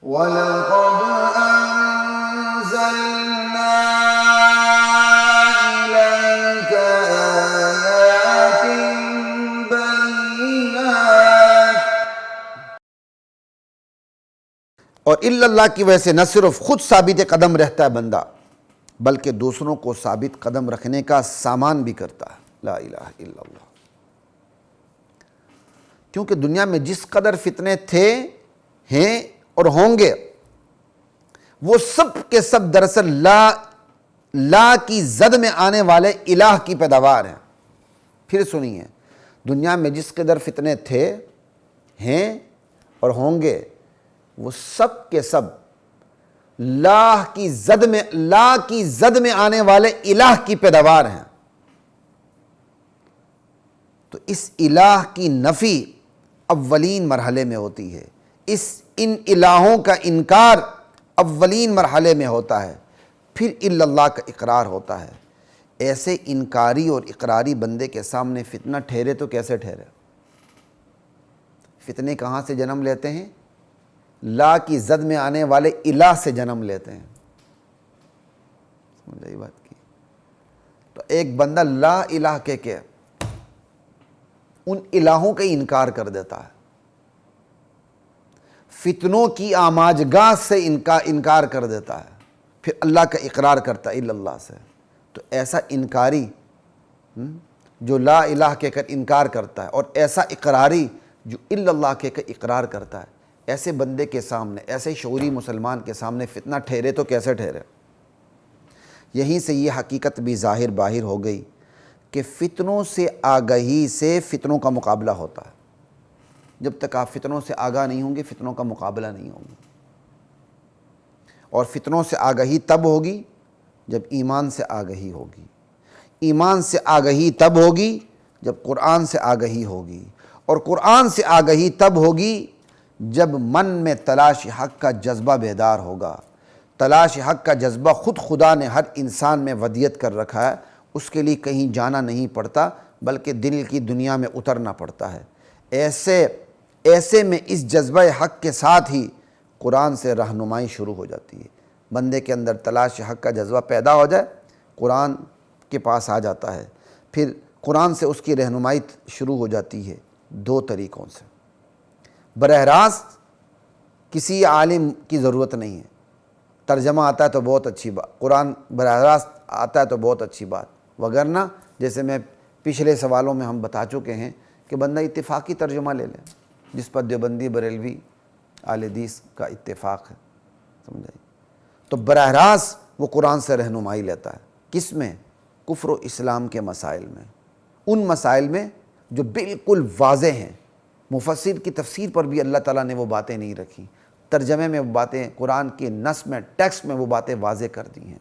وَلَقَدْ أَنزَلْنَا إِلَيْكَ آيَاتٍ بَيِّنَاتٍ۔ اور الا اللہ کی وجہ سے نہ صرف خود ثابت قدم رہتا ہے بندہ، بلکہ دوسروں کو ثابت قدم رکھنے کا سامان بھی کرتا ہے۔ لا الہ الا اللہ۔ کیونکہ دنیا میں جس قدر فتنے تھے، ہیں اور ہوں گے، وہ سب کے سب دراصل لا کی زد میں آنے والے الہ کی پیداوار ہیں۔ پھر سنیے، دنیا میں جس قدر فتنے تھے، ہیں اور ہوں گے، وہ سب کے سب لا کی زد میں آنے والے الہ کی پیداوار ہیں۔ تو اس الہ کی نفی اولین مرحلے میں ہوتی ہے، ان الہوں کا انکار اولین مرحلے میں ہوتا ہے، پھر الا اللہ کا اقرار ہوتا ہے۔ ایسے انکاری اور اقراری بندے کے سامنے فتنہ ٹھہرے تو کیسے ٹھہرے؟ فتنے کہاں سے جنم لیتے ہیں؟ لا کی زد میں آنے والے الہ سے جنم لیتے ہیں۔ سمجھ آئی بات کی؟ تو ایک بندہ لا الہ کہہ کے ان الہوں کا انکار کر دیتا ہے، فتنوں کی آماجگاہ سے انکار کر دیتا ہے، پھر اللہ کا اقرار کرتا ہے الا اللہ سے۔ تو ایسا انکاری جو لا الہ کہہ کر انکار کرتا ہے، اور ایسا اقراری جو الا اللہ کہہ کر اقرار کرتا ہے، ایسے بندے کے سامنے، ایسے شعوری مسلمان کے سامنے فتنہ ٹھہرے تو کیسے ٹھہرے؟ یہیں سے یہ حقیقت بھی ظاہر باہر ہو گئی کہ فتنوں سے آگہی سے فتنوں کا مقابلہ ہوتا ہے۔ جب تک آپ فتنوں سے آگاہ نہیں ہوں گے، فتنوں کا مقابلہ نہیں ہوگا۔ اور فتنوں سے آگہی تب ہوگی جب ایمان سے آگہی ہوگی، ایمان سے آگہی تب ہوگی جب قرآن سے آگہی ہوگی، اور قرآن سے آگہی تب ہوگی جب من میں تلاش حق کا جذبہ بیدار ہوگا۔ تلاش حق کا جذبہ خود خدا نے ہر انسان میں ودیت کر رکھا ہے، اس کے لیے کہیں جانا نہیں پڑتا، بلکہ دل کی دنیا میں اترنا پڑتا ہے۔ ایسے میں اس جذبہ حق کے ساتھ ہی قرآن سے رہنمائی شروع ہو جاتی ہے۔ بندے کے اندر تلاش حق کا جذبہ پیدا ہو جائے، قرآن کے پاس آ جاتا ہے، پھر قرآن سے اس کی رہنمائی شروع ہو جاتی ہے دو طریقوں سے۔ براہ راست کسی عالم کی ضرورت نہیں ہے، ترجمہ آتا ہے تو بہت اچھی بات، قرآن براہ راست آتا ہے تو بہت اچھی بات، وگرنہ جیسے میں پچھلے سوالوں میں ہم بتا چکے ہیں کہ بندہ اتفاقی ترجمہ لے لے، جس پر دیوبندی بریلوی اہل حدیث کا اتفاق ہے۔ سمجھائی؟ تو براہ راست وہ قرآن سے رہنمائی لیتا ہے، کس میں؟ کفر و اسلام کے مسائل میں، ان مسائل میں جو بالکل واضح ہیں۔ مفسر کی تفسیر پر بھی اللہ تعالیٰ نے وہ باتیں نہیں رکھی، ترجمے میں وہ باتیں، قرآن کی نص میں، ٹیکسٹ میں وہ باتیں واضح کر دی ہیں۔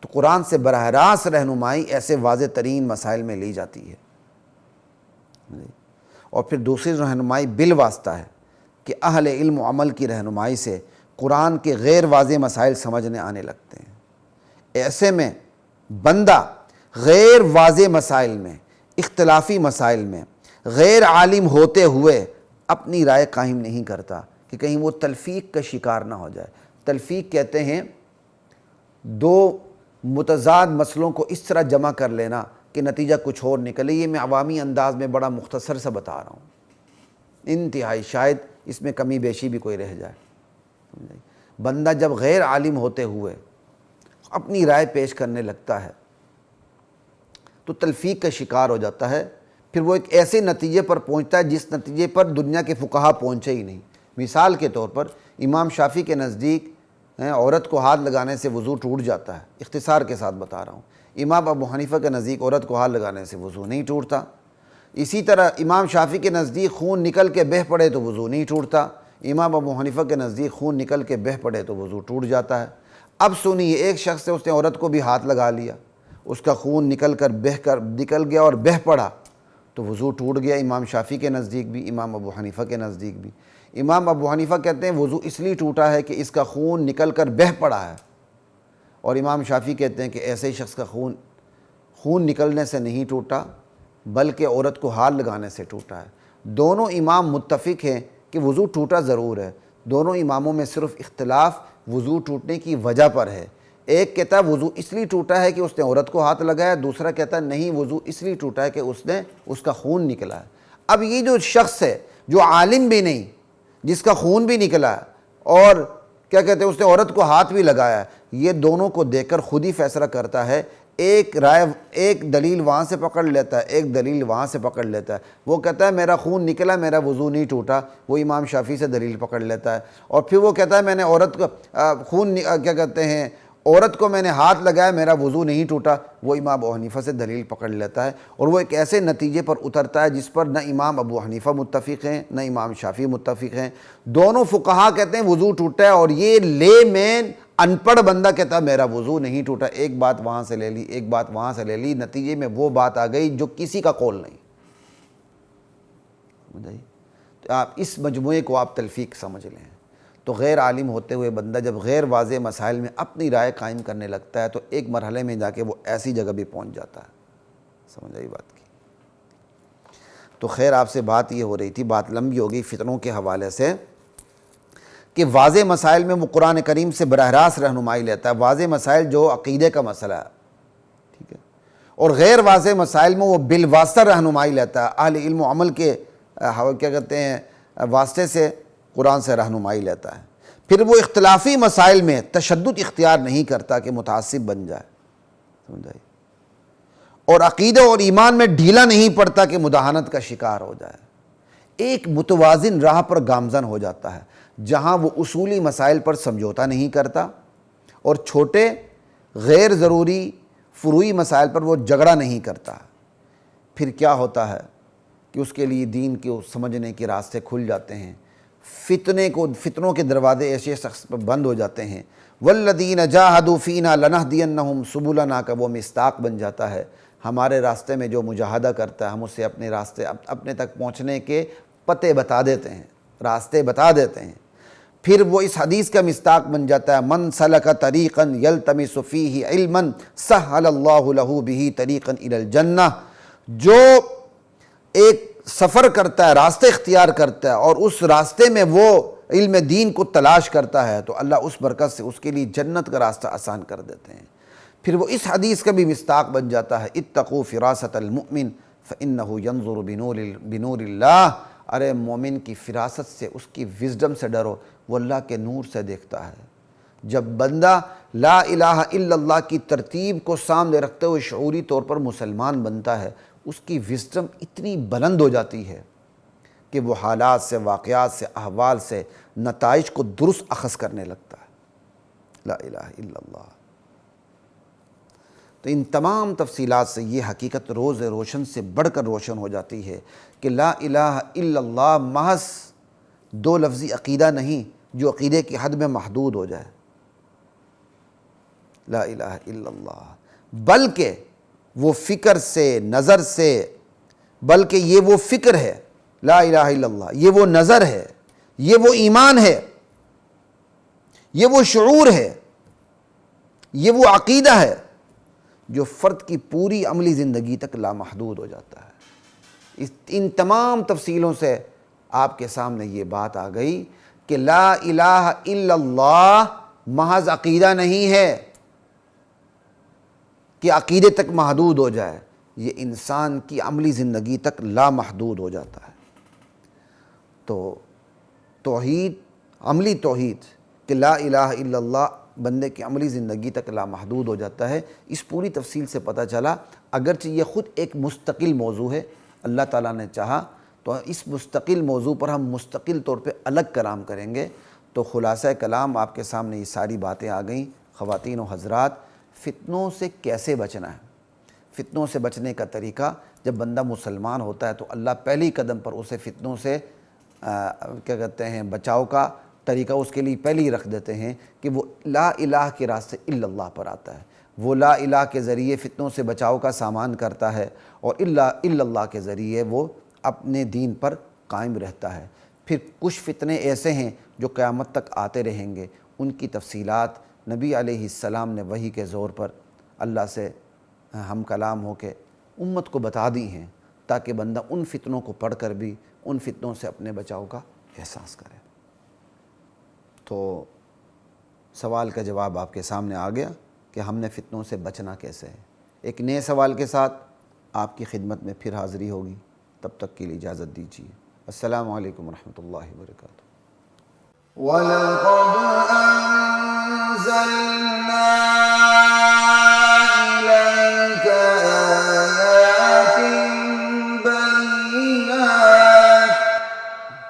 تو قرآن سے براہ راست رہنمائی ایسے واضح ترین مسائل میں لی جاتی ہے، اور پھر دوسری رہنمائی بالواسطہ ہے کہ اہل علم و عمل کی رہنمائی سے قرآن کے غیر واضح مسائل سمجھنے آنے لگتے ہیں۔ ایسے میں بندہ غیر واضح مسائل میں، اختلافی مسائل میں غیر عالم ہوتے ہوئے اپنی رائے قائم نہیں کرتا کہ کہیں وہ تلفیق کا شکار نہ ہو جائے۔ تلفیق کہتے ہیں دو متضاد مسئلوں کو اس طرح جمع کر لینا کہ نتیجہ کچھ اور نکلے۔ یہ میں عوامی انداز میں بڑا مختصر سا بتا رہا ہوں، انتہائی شاید اس میں کمی بیشی بھی کوئی رہ جائے۔ بندہ جب غیر عالم ہوتے ہوئے اپنی رائے پیش کرنے لگتا ہے تو تلفیق کا شکار ہو جاتا ہے، پھر وہ ایک ایسے نتیجے پر پہنچتا ہے جس نتیجے پر دنیا کے فقہا پہنچے ہی نہیں۔ مثال کے طور پر امام شافعی کے نزدیک عورت کو ہاتھ لگانے سے وضو ٹوٹ جاتا ہے، اختصار کے ساتھ بتا رہا ہوں۔ امام ابو حنیفہ کے نزدیک عورت کو ہاتھ لگانے سے وضو نہیں ٹوٹتا۔ اسی طرح امام شافعی کے نزدیک خون نکل کے بہہ پڑے تو وضو نہیں ٹوٹتا، امام ابو حنیفہ کے نزدیک خون نکل کے بہہ پڑے تو وضو ٹوٹ جاتا ہے۔ اب سنیے، ایک شخص سے اس نے عورت کو بھی ہاتھ لگا لیا، اس کا خون نکل گیا اور بہہ پڑا تو وضو ٹوٹ گیا، امام شافعی کے نزدیک بھی، امام ابو حنیفہ کے نزدیک بھی۔ امام ابو حنیفہ کہتے ہیں وضو اس لیے ٹوٹا ہے کہ اس کا خون نکل کر بہہ پڑا ہے، اور امام شافعی کہتے ہیں کہ ایسے ہی شخص کا خون نکلنے سے نہیں ٹوٹا بلکہ عورت کو ہاتھ لگانے سے ٹوٹا ہے۔ دونوں امام متفق ہیں کہ وضو ٹوٹا ضرور ہے، دونوں اماموں میں صرف اختلاف وضو ٹوٹنے کی وجہ پر ہے۔ ایک کہتا ہے وضو اس لیے ٹوٹا ہے کہ اس نے عورت کو ہاتھ لگایا، دوسرا کہتا ہے نہیں وضو اس لیے ٹوٹا ہے کہ اس کا خون نکلا ہے۔ اب یہ جو شخص ہے جو عالم بھی نہیں، جس کا خون بھی نکلا ہے اور کیا کہتے ہیں اس نے عورت کو ہاتھ بھی لگایا ہے، یہ دونوں کو دیکھ کر خود ہی فیصلہ کرتا ہے۔ ایک رائے، ایک دلیل وہاں سے پکڑ لیتا ہے، ایک دلیل وہاں سے پکڑ لیتا ہے۔ وہ کہتا ہے میرا خون نکلا، میرا وضو نہیں ٹوٹا، وہ امام شافعی سے دلیل پکڑ لیتا ہے۔ اور پھر وہ کہتا ہے میں نے عورت کو کیا کہتے ہیں عورت کو میں نے ہاتھ لگایا، میرا وضو نہیں ٹوٹا، وہ امام ابو حنیفہ سے دلیل پکڑ لیتا ہے، اور وہ ایک ایسے نتیجے پر اترتا ہے جس پر نہ امام ابو حنیفہ متفق ہیں نہ امام شافعی متفق ہیں۔ دونوں فقہا کہتے ہیں وضو ٹوٹا ہے، اور یہ لے مین ان پڑھ بندہ کہتا ہے میرا وضو نہیں ٹوٹا۔ ایک بات وہاں سے لے لی، ایک بات وہاں سے لے لی، نتیجے میں وہ بات آ گئی جو کسی کا قول نہیں۔ تو آپ اس مجموعے کو آپ تلفیق سمجھ لیں۔ تو غیر عالم ہوتے ہوئے بندہ جب غیر واضح مسائل میں اپنی رائے قائم کرنے لگتا ہے تو ایک مرحلے میں جا کے وہ ایسی جگہ بھی پہنچ جاتا ہے۔ سمجھ آئی بات کی؟ تو خیر آپ سے بات یہ ہو رہی تھی، بات لمبی ہو گئی فتنوں کے حوالے سے، کہ واضح مسائل میں وہ قرآن کریم سے براہ راست رہنمائی لیتا ہے، واضح مسائل جو عقیدے کا مسئلہ ہے، ٹھیک ہے، اور غیر واضح مسائل میں وہ بالواسطہ رہنمائی لیتا ہے، اہل علم و عمل کے کیا کہتے ہیں واسطے سے قرآن سے رہنمائی لیتا ہے۔ پھر وہ اختلافی مسائل میں تشدد اختیار نہیں کرتا کہ متعصب بن جائے، سمجھ آئی، اور عقیدہ اور ایمان میں ڈھیلا نہیں پڑتا کہ مداہنت کا شکار ہو جائے۔ ایک متوازن راہ پر گامزن ہو جاتا ہے جہاں وہ اصولی مسائل پر سمجھوتا نہیں کرتا اور چھوٹے غیر ضروری فروعی مسائل پر وہ جھگڑا نہیں کرتا۔ پھر کیا ہوتا ہے کہ اس کے لیے دین کو سمجھنے کے راستے کھل جاتے ہیں، فتنوں کے دروازے ایسے شخص پر بند ہو جاتے ہیں۔ والذین جاہدوا فینا لنہدینہم سبلنا کا وہ مصداق بن جاتا ہے، ہمارے راستے میں جو مجاہدہ کرتا ہے ہم اسے اپنے راستے اپنے تک پہنچنے کے پتے بتا دیتے ہیں، راستے بتا دیتے ہیں۔ پھر وہ اس حدیث کا مصداق بن جاتا ہے، من سلک طریقا یلتمس فیہ علما سہل اللہ لہ بہ طریقا الی الجنہ، جو ایک سفر کرتا ہے، راستے اختیار کرتا ہے اور اس راستے میں وہ علم دین کو تلاش کرتا ہے تو اللہ اس برکت سے اس کے لیے جنت کا راستہ آسان کر دیتے ہیں۔ پھر وہ اس حدیث کا بھی مصداق بن جاتا ہے، اتقوا فراست المؤمن فإنہ ینظر بنور اللہ، ارے مومن کی فراست سے، اس کی وزڈم سے ڈرو، وہ اللہ کے نور سے دیکھتا ہے۔ جب بندہ لا الہ الا اللہ کی ترتیب کو سامنے رکھتے ہوئے شعوری طور پر مسلمان بنتا ہے، اس کی وزڈم اتنی بلند ہو جاتی ہے کہ وہ حالات سے، واقعات سے، احوال سے نتائج کو درست اخذ کرنے لگتا ہے۔ لا الہ الا اللہ۔ تو ان تمام تفصیلات سے یہ حقیقت روز روشن سے بڑھ کر روشن ہو جاتی ہے کہ لا الہ الا اللہ محض دو لفظی عقیدہ نہیں جو عقیدے کی حد میں محدود ہو جائے، لا الہ الا اللہ، بلکہ وہ فکر سے، نظر سے، بلکہ یہ وہ فکر ہے، لا الہ الا اللہ یہ وہ نظر ہے، یہ وہ ایمان ہے، یہ وہ شعور ہے، یہ وہ عقیدہ ہے جو فرد کی پوری عملی زندگی تک لامحدود ہو جاتا ہے۔ ان تمام تفصیلوں سے آپ کے سامنے یہ بات آ گئی کہ لا الہ الا اللہ محض عقیدہ نہیں ہے کہ عقیدے تک محدود ہو جائے، یہ انسان کی عملی زندگی تک لامحدود ہو جاتا ہے۔ تو توحید، عملی توحید کہ لا الہ الا اللہ بندے کی عملی زندگی تک لامحدود ہو جاتا ہے، اس پوری تفصیل سے پتہ چلا، اگرچہ یہ خود ایک مستقل موضوع ہے، اللہ تعالیٰ نے چاہا تو اس مستقل موضوع پر ہم مستقل طور پہ الگ کلام کریں گے۔ تو خلاصہ کلام آپ کے سامنے یہ ساری باتیں آ گئیں۔ خواتین و حضرات، فتنوں سے کیسے بچنا ہے؟ فتنوں سے بچنے کا طریقہ، جب بندہ مسلمان ہوتا ہے تو اللہ پہلی قدم پر اسے فتنوں سے کیا کہتے ہیں بچاؤ کا طریقہ اس کے لیے پہلے ہی رکھ دیتے ہیں کہ وہ لا الہ کے راستے الا اللہ پر آتا ہے، وہ لا الہ کے ذریعے فتنوں سے بچاؤ کا سامان کرتا ہے، اور الا اللہ کے ذریعے وہ اپنے دین پر قائم رہتا ہے۔ پھر کچھ فتنے ایسے ہیں جو قیامت تک آتے رہیں گے، ان کی تفصیلات نبی علیہ السلام نے وحی کے زور پر اللہ سے ہم کلام ہو کے امت کو بتا دی ہیں، تاکہ بندہ ان فتنوں کو پڑھ کر بھی ان فتنوں سے اپنے بچاؤ کا احساس کرے۔ تو سوال کا جواب آپ کے سامنے آ گیا کہ ہم نے فتنوں سے بچنا کیسے ہے۔ ایک نئے سوال کے ساتھ آپ کی خدمت میں پھر حاضری ہوگی، تب تک کے لیے اجازت دیجیے۔ السلام علیکم ورحمۃ اللہ وبرکاتہ۔ وَلَقَدْ أَنزَلْنَا